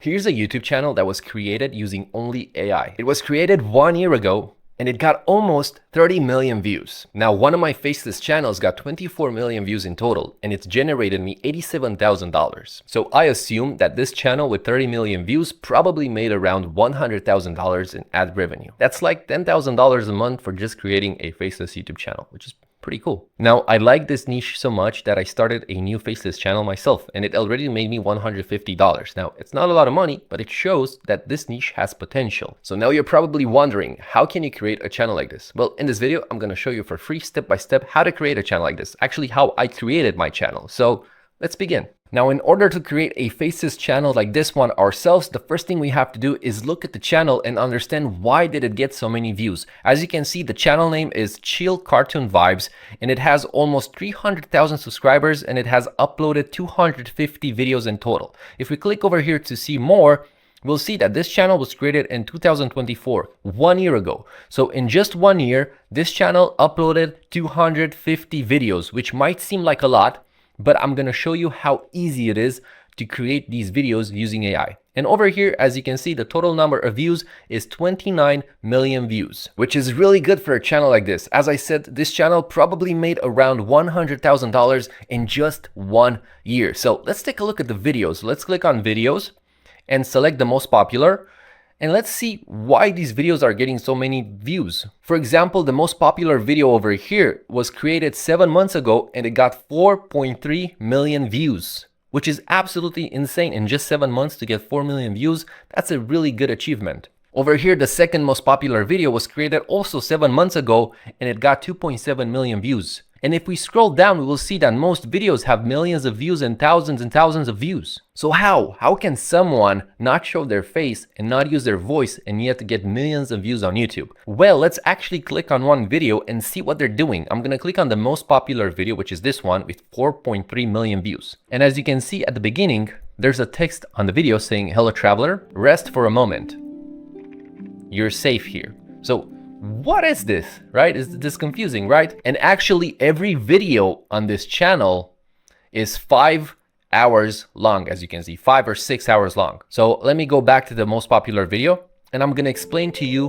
Here's a YouTube channel that was created using only AI. It was created 1 year ago and it got almost 30 million views. Now, one of my Faceless channels got 24 million views in total and it's generated me $87,000. So I assume that this channel with 30 million views probably made around $100,000 in ad revenue. That's like $10,000 a month for just creating a Faceless YouTube channel, which is pretty cool. Now, I like this niche so much that I started a new Faceless channel myself, and it already made me $150. Now, it's not a lot of money, but it shows that this niche has potential. So now you're probably wondering, how can you create a channel like this? Well, in this video, I'm gonna show you for free, step-by-step, how to create a channel like this. Actually, how I created my channel. So let's begin. Now, in order to create a Faceless channel like this one ourselves, the first thing we have to do is look at the channel and understand why did it get so many views. As you can see, the channel name is Chill Cartoon Vibes, and it has almost 300,000 subscribers, and it has uploaded 250 videos in total. If we click over here to see more, we'll see that this channel was created in 2024, 1 year ago. So in just 1 year, this channel uploaded 250 videos, which might seem like a lot, but I'm gonna show you how easy it is to create these videos using AI. And over here, as you can see, the total number of views is 29 million views, which is really good for a channel like this. As I said, this channel probably made around $100,000 in just 1 year. So let's take a look at the videos. Let's click on videos and select the most popular. And let's see why these videos are getting so many views. For example, the most popular video over here was created 7 months ago and it got 4.3 million views, which is absolutely insane. In just 7 months to get 4 million views, that's a really good achievement. Over here, the second most popular video was created also 7 months ago and it got 2.7 million views. And if we scroll down, we will see that most videos have millions of views and thousands of views. So how can someone not show their face and not use their voice and yet get millions of views on YouTube? Well, let's actually click on one video and see what they're doing. I'm gonna click on the most popular video, which is this one with 4.3 million views. And as you can see at the beginning, there's a text on the video saying, "Hello traveler, rest for a moment. You're safe here." So what is this, right? Is this confusing, right? And actually every video on this channel is 5 hours long, as you can see, 5 or 6 hours long. So let me go back to the most popular video and I'm gonna explain to you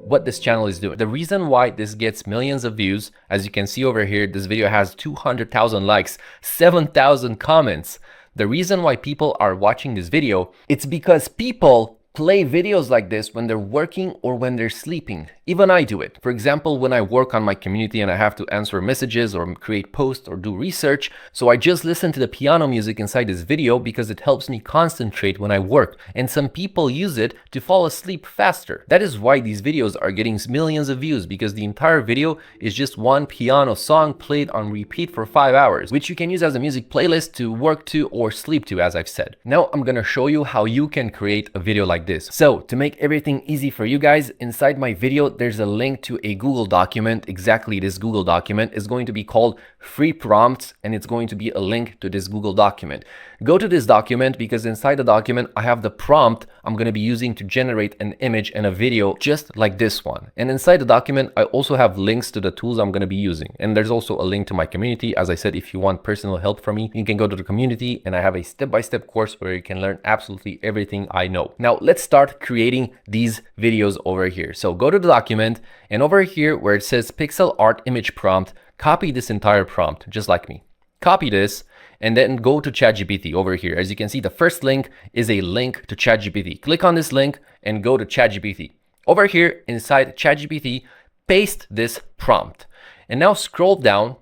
what this channel is doing. The reason why this gets millions of views, as you can see over here, this video has 200,000 likes, 7,000 comments. The reason why people are watching this video, it's because people play videos like this when they're working or when they're sleeping. Even I do it. For example, when I work on my community and I have to answer messages or create posts or do research, so I just listen to the piano music inside this video because it helps me concentrate when I work. And some people use it to fall asleep faster. That is why these videos are getting millions of views, because the entire video is just one piano song played on repeat for 5 hours, which you can use as a music playlist to work to or sleep to, as I've said. Now I'm gonna show you how you can create a video like this. So to make everything easy for you guys, inside my video, there's a link to a Google document. Exactly, this Google document is going to be called Free Prompts, and it's going to be a link to this Google document. Go to this document because inside the document, I have the prompt I'm going to be using to generate an image and a video just like this one. And inside the document, I also have links to the tools I'm going to be using. And there's also a link to my community. As I said, if you want personal help from me, you can go to the community and I have a step-by-step course where you can learn absolutely everything I know. Now let's start creating these videos over here. So go to the document and over here where it says pixel art image prompt, copy this entire prompt just like me. Copy this and then go to ChatGPT over here. As you can see, the first link is a link to ChatGPT. Click on this link and go to ChatGPT. Over here inside ChatGPT, paste this prompt. And now scroll down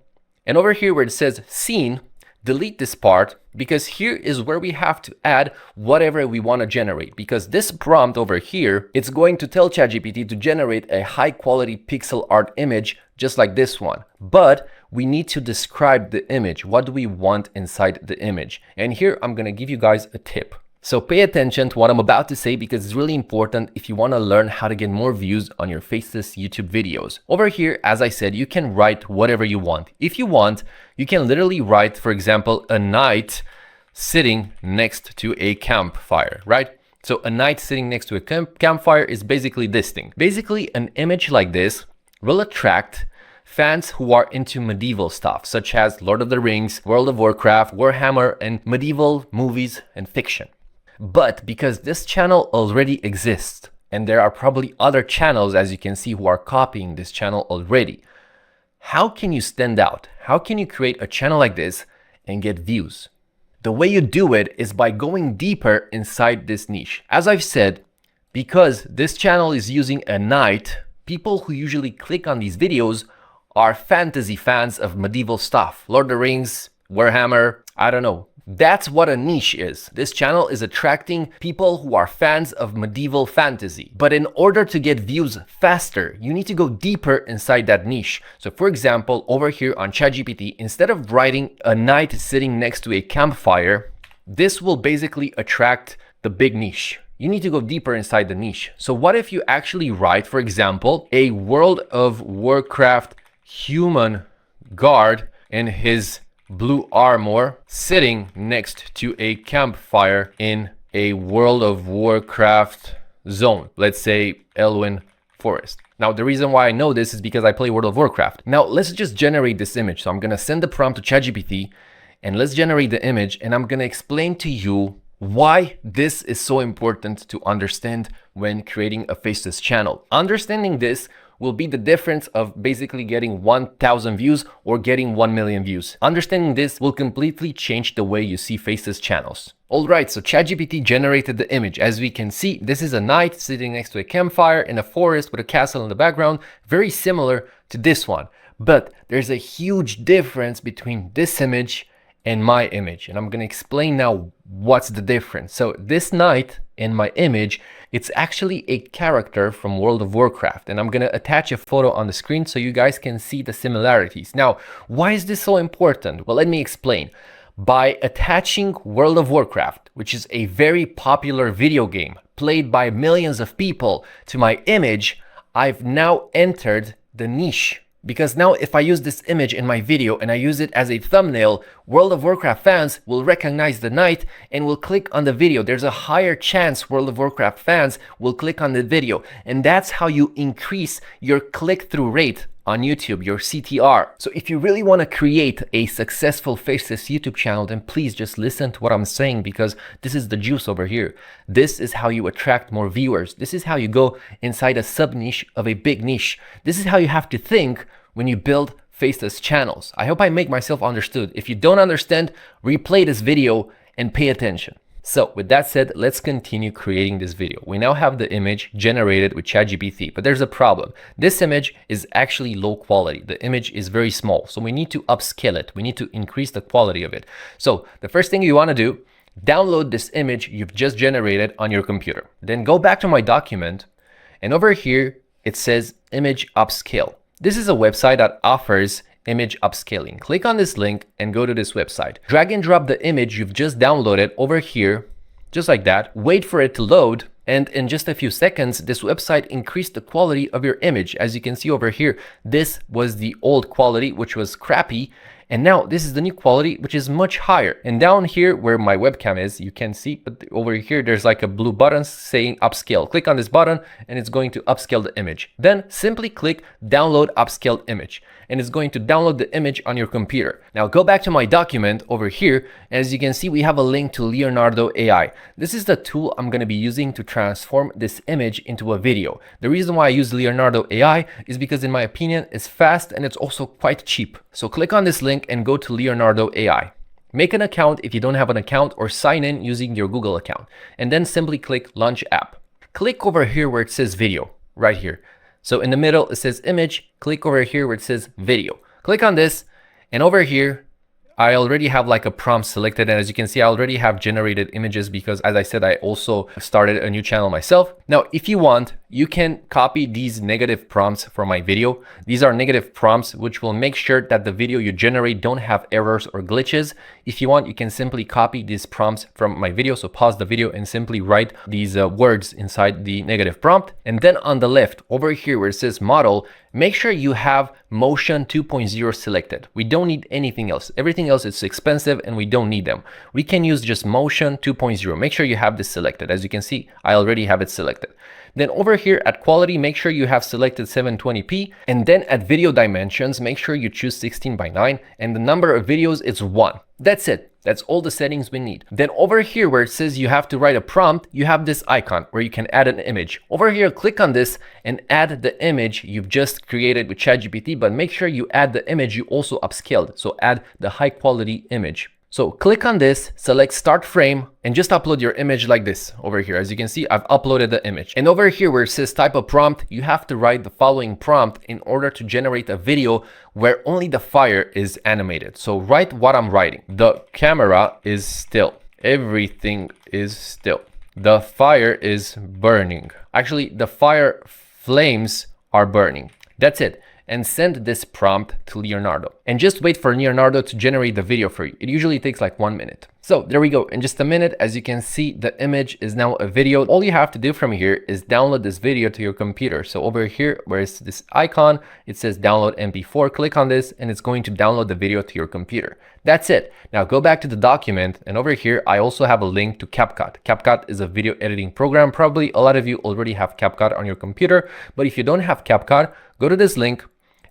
and over here where it says scene, delete this part because here is where we have to add whatever we want to generate, because this prompt over here, it's going to tell ChatGPT to generate a high quality pixel art image just like this one. But we need to describe the image. What do we want inside the image? And here I'm going to give you guys a tip. So pay attention to what I'm about to say because it's really important if you want to learn how to get more views on your Faceless YouTube videos. Over here, as I said, you can write whatever you want. If you want, you can literally write, for example, a night sitting next to a campfire, right? So a night sitting next to a campfire is basically this thing. Basically, an image like this will attract fans who are into medieval stuff, such as Lord of the Rings, World of Warcraft, Warhammer, and medieval movies and fiction. But because this channel already exists, and there are probably other channels, as you can see, who are copying this channel already, how can you stand out? How can you create a channel like this and get views? The way you do it is by going deeper inside this niche. As I've said, because this channel is using a knight, people who usually click on these videos are fantasy fans of medieval stuff. Lord of the Rings, Warhammer, I don't know. That's what a niche is. This channel is attracting people who are fans of medieval fantasy. But in order to get views faster, you need to go deeper inside that niche. So for example, over here on ChatGPT, instead of writing a knight sitting next to a campfire, this will basically attract the big niche. You need to go deeper inside the niche. So what if you actually write, for example, a World of Warcraft human guard in his blue armor sitting next to a campfire in a World of Warcraft zone, let's say Elwyn Forest. Now, the reason why I know this is because I play World of Warcraft. Now, let's just generate this image. So I'm going to send the prompt to ChatGPT and let's generate the image, and I'm going to explain to you why this is so important to understand when creating a Faceless channel. Understanding this will be the difference of basically getting 1,000 views or getting 1 million views. Understanding this will completely change the way you see Faceless channels. Alright, so ChatGPT generated the image. As we can see, this is a knight sitting next to a campfire in a forest with a castle in the background, very similar to this one. But there's a huge difference between this image and my image, and I'm going to explain now what's the difference. So this knight in my image, it's actually a character from World of Warcraft, and I'm going to attach a photo on the screen so you guys can see the similarities. Now, why is this so important? Well, let me explain. By attaching World of Warcraft, which is a very popular video game played by millions of people, to my image, I've now entered the niche. Because now if I use this image in my video and I use it as a thumbnail, World of Warcraft fans will recognize the knight and will click on the video. There's a higher chance World of Warcraft fans will click on the video. And that's how you increase your click-through rate on YouTube, your CTR. So if you really want to create a successful Faceless YouTube channel, then please just listen to what I'm saying, because this is the juice over here. This is how you attract more viewers. This is how you go inside a sub niche of a big niche. This is how you have to think when you build Faceless channels. I hope I make myself understood. If you don't understand, replay this video and pay attention. So with that said, let's continue creating this video. We now have the image generated with ChatGPT, but there's a problem. This image is actually low quality. The image is very small, so we need to upscale it. We need to increase the quality of it. So the first thing you want to do, download this image you've just generated on your computer. Then go back to my document, and over here it says image upscale. This is a website that offers image upscaling. Click on this link and go to this website. Drag and drop the image you've just downloaded over here, just like that. Wait for it to load, and in just a few seconds, this website increased the quality of your image. As you can see over here, this was the old quality, which was crappy, and now this is the new quality, which is much higher. And down here where my webcam is, you can see, but over here there's like a blue button saying upscale. Click on this button and it's going to upscale the image. Then simply click download upscaled image, and it's going to download the image on your computer. Now go back to my document over here, and as you can see, we have a link to Leonardo AI. This is the tool I'm going to be using to transform this image into a video. The reason why I use Leonardo AI is because, in my opinion, it's fast and it's also quite cheap. So click on this link and go to Leonardo AI. Make an account if you don't have an account, or sign in using your Google account, and then simply click Launch App. Click over here where it says video, right here. So in the middle it says image, click over here where it says video. Click on this, and over here I already have like a prompt selected, and as you can see, I already have generated images because, as I said, I also started a new channel myself. Now, if you want, you can copy these negative prompts from my video. These are negative prompts which will make sure that the video you generate don't have errors or glitches. If you want, you can simply copy these prompts from my video. So pause the video and simply write these words inside the negative prompt. And then on the left over here where it says model, make sure you have Motion 2.0 selected. We don't need anything else. Everything else is expensive and we don't need them. We can use just Motion 2.0. Make sure you have this selected. As you can see, I already have it selected. Then over here at quality, make sure you have selected 720p, and then at video dimensions, make sure you choose 16:9, and the number of videos is 1. That's it. That's all the settings we need. Then over here where it says you have to write a prompt, you have this icon where you can add an image. Over here, click on this and add the image you've just created with ChatGPT, but make sure you add the image you also upscaled. So add the high quality image. So click on this, select start frame, and just upload your image like this over here. As you can see, I've uploaded the image. And over here where it says type a prompt, you have to write the following prompt in order to generate a video where only the fire is animated. So write what I'm writing. The camera is still. Everything is still. The fire is burning. Actually, the fire flames are burning. That's it. And send this prompt to Leonardo. And just wait for Leonardo to generate the video for you. It usually takes like 1 minute. So there we go. In just a minute, as you can see, the image is now a video. All you have to do from here is download this video to your computer. So over here, where it's this icon, it says download MP4. Click on this and it's going to download the video to your computer. That's it. Now go back to the document, and over here, I also have a link to CapCut. CapCut is a video editing program. Probably a lot of you already have CapCut on your computer, but if you don't have CapCut, go to this link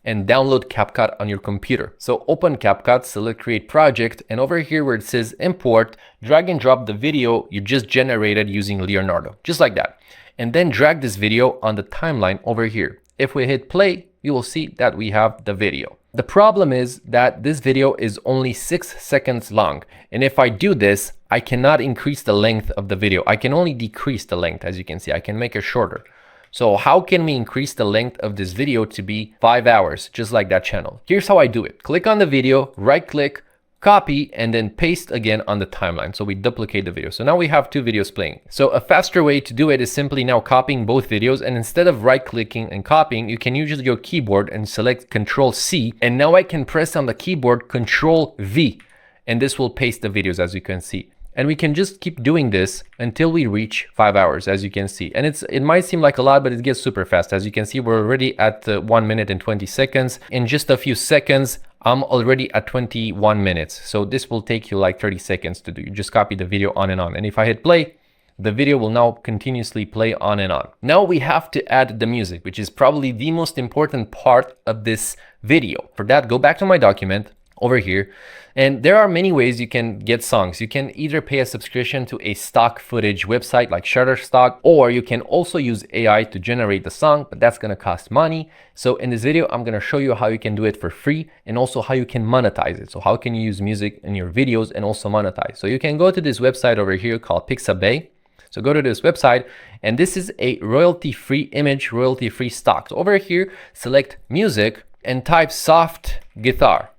and download CapCut on your computer. So open CapCut, select create project, and over here where it says import, drag and drop the video you just generated using Leonardo, just like that. And then drag this video on the timeline over here. If we hit play, you will see that we have the video. The problem is that this video is only 6 seconds long. And if I do this, I cannot increase the length of the video. I can only decrease the length. As you can see, I can make it shorter. So how can we increase the length of this video to be 5 hours, just like that channel? Here's how I do it. Click on the video, right click, copy, and then paste again on the timeline. So we duplicate the video. So now we have 2 videos playing. So a faster way to do it is simply now copying both videos. And instead of right clicking and copying, you can use your keyboard and select Control C. And now I can press on the keyboard Control V. And this will paste the videos, as you can see. And we can just keep doing this until we reach 5 hours, as you can see. And it might seem like a lot, but it gets super fast. As you can see, we're already at 1 minute and 20 seconds. In just a few seconds, I'm already at 21 minutes. So this will take you like 30 seconds to do. You just copy the video on and on. And if I hit play, the video will now continuously play on and on. Now we have to add the music, which is probably the most important part of this video. For that, go back to my document over here. And there are many ways you can get songs. You can either pay a subscription to a stock footage website like Shutterstock, or you can also use AI to generate the song, but that's gonna cost money. So in this video, I'm gonna show you how you can do it for free and also how you can monetize it. So how can you use music in your videos and also monetize? So you can go to this website over here called Pixabay. So go to this website, and this is a royalty-free image, royalty-free stock. So over here, select music and type soft guitar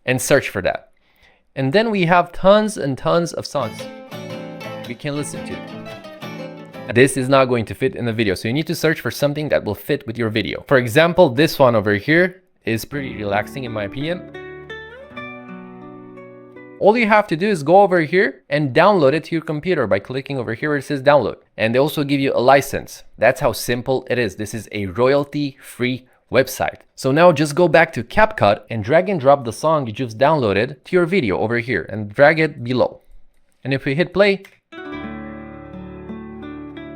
and search for that. And then we have tons and tons of songs we can listen to. This is not going to fit in the video, so you need to search for something that will fit with your video. For example, this one over here is pretty relaxing in my opinion. All you have to do is go over here and download it to your computer by clicking over here where it says download. And they also give you a license. That's how simple it is. This is a royalty-free website. So now just go back to CapCut and drag and drop the song you just downloaded to your video over here and drag it below. And if we hit play,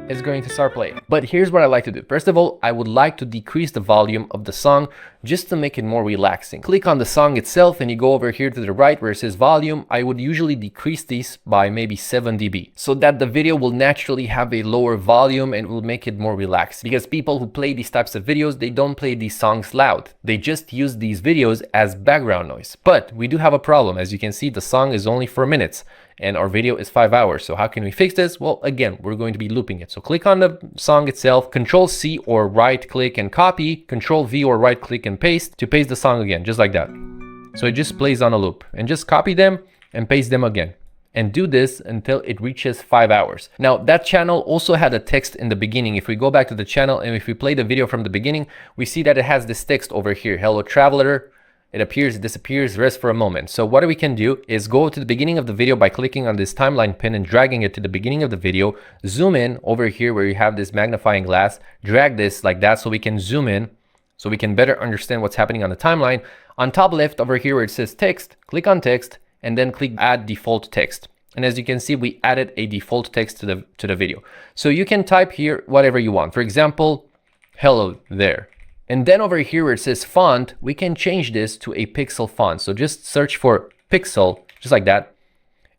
it's going to start playing. But here's what I like to do. First of all, I would like to decrease the volume of the song just to make it more relaxing. Click on the song itself and you go over here to the right where it says volume. I would usually decrease these by maybe 7 dB so that the video will naturally have a lower volume and will make it more relaxed. Because people who play these types of videos, they don't play these songs loud. They just use these videos as background noise. But we do have a problem. As you can see, the song is only 4 minutes. And our video is 5 hours. So how can we fix this? Well, again, we're going to be looping it. So click on the song itself, Control C or right click and copy, Control V or right click and paste to paste the song again, just like that. So it just plays on a loop, and just copy them and paste them again. And do this until it reaches 5 hours. Now that channel also had a text in the beginning. If we go back to the channel and if we play the video from the beginning, we see that it has this text over here, hello traveler. It appears, it disappears, rest for a moment. So what we can do is go to the beginning of the video by clicking on this timeline pin and dragging it to the beginning of the video. Zoom in over here where you have this magnifying glass. Drag this like that so we can zoom in, so we can better understand what's happening on the timeline. On top left over here where it says text, click on text and then click add default text. And as you can see, we added a default text to the video. So you can type here whatever you want. For example, hello there. And then over here where it says font, we can change this to a pixel font. So just search for pixel, just like that.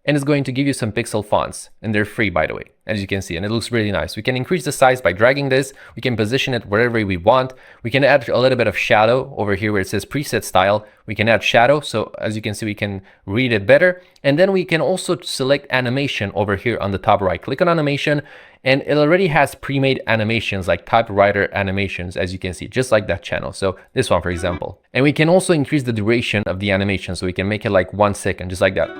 and it's going to give you some pixel fonts, and they're free, by the way, as you can see, and it looks really nice. We can increase the size by dragging this. We can position it wherever we want. We can add a little bit of shadow over here where it says preset style. We can add shadow, so as you can see, we can read it better. And then we can also select animation over here on the top right. Click on animation, and it already has pre-made animations like typewriter animations, as you can see, just like that channel. So this one, for example. And we can also increase the duration of the animation, so we can make it like 1 second, just like that.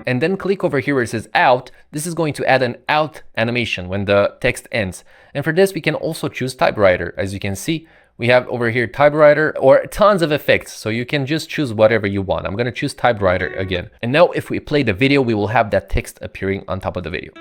And then click over here where it says out. This is going to add an out animation when the text ends. And for this, we can also choose typewriter. As you can see, we have over here typewriter or tons of effects. So you can just choose whatever you want. I'm going to choose typewriter again. And now if we play the video, we will have that text appearing on top of the video.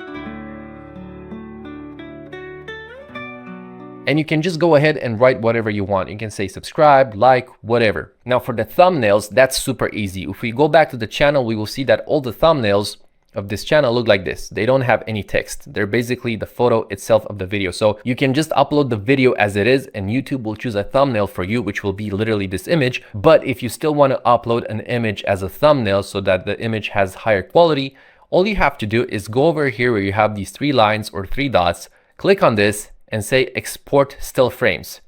And you can just go ahead and write whatever you want. You can say subscribe, like, whatever. Now for the thumbnails, that's super easy. If we go back to the channel, we will see that all the thumbnails of this channel look like this. They don't have any text. They're basically the photo itself of the video. So you can just upload the video as it is, and YouTube will choose a thumbnail for you, which will be literally this image. But if you still want to upload an image as a thumbnail so that the image has higher quality, all you have to do is go over here where you have these 3 lines or 3 dots, click on this, and say export still frames.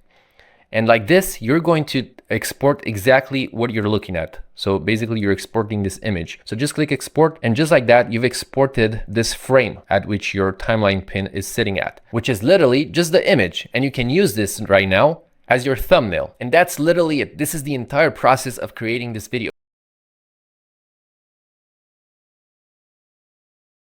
And like this, you're going to export exactly what you're looking at. So basically you're exporting this image. So just click export, and just like that, you've exported this frame at which your timeline pin is sitting at, which is literally just the image. And you can use this right now as your thumbnail. And that's literally it. This is the entire process of creating this video.